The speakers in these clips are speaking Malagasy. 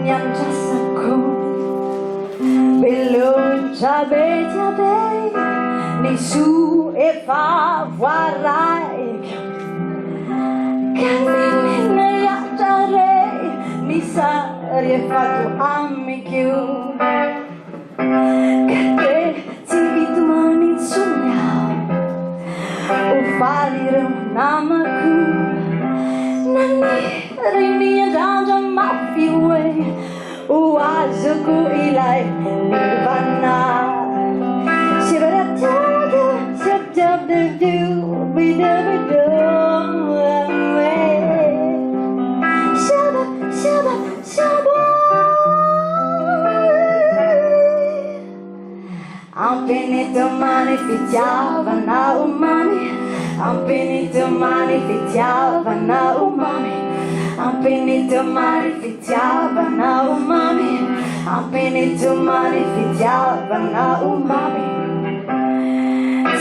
yang jasaku belum cabai-cabai nisu eva warai kanina ya tare nisa riefatu amiku kate tingit manin sunya ufalir namaku nani rini janja mafiwe uazuku ilai Nirvan'Art Shibaratada shabdabdu bidabdu shaba shaba shaba I'm finito mani Fitiavanao mami I'm finito mani Fitiavanao mami I'm finito mani Fitiavanao mami I'm finito mani Fitiavanao mami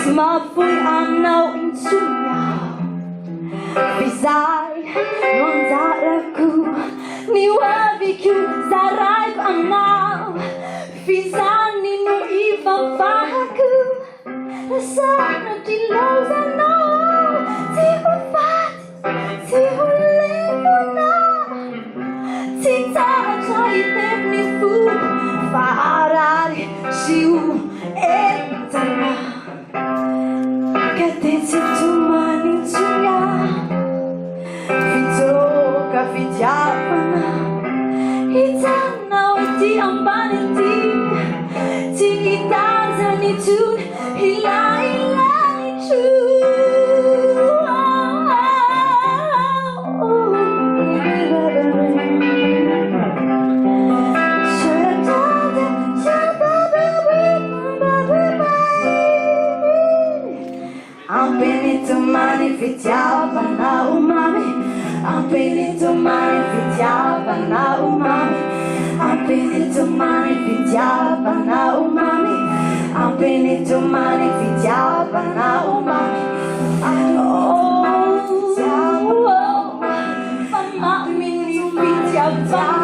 Smapul anau insunya Bizai mondaraku Niwabiku sarai anau Fizani no ibabaku Rasana di lausana Tihu fat, tihu levana Tita ajai temni fu Farari siu etana Katesi tu manin sunya Fitoka Fitiavanao Itana iti ambaniti Tikitazani tun Hila itu I'm finito mani Fitiavanao mami I'm finito mani Fitiavanao mami I'm finito mani Fitiavanao mami I'm finito mani Fitiavanao mami oh, mamma mia Fitiavanao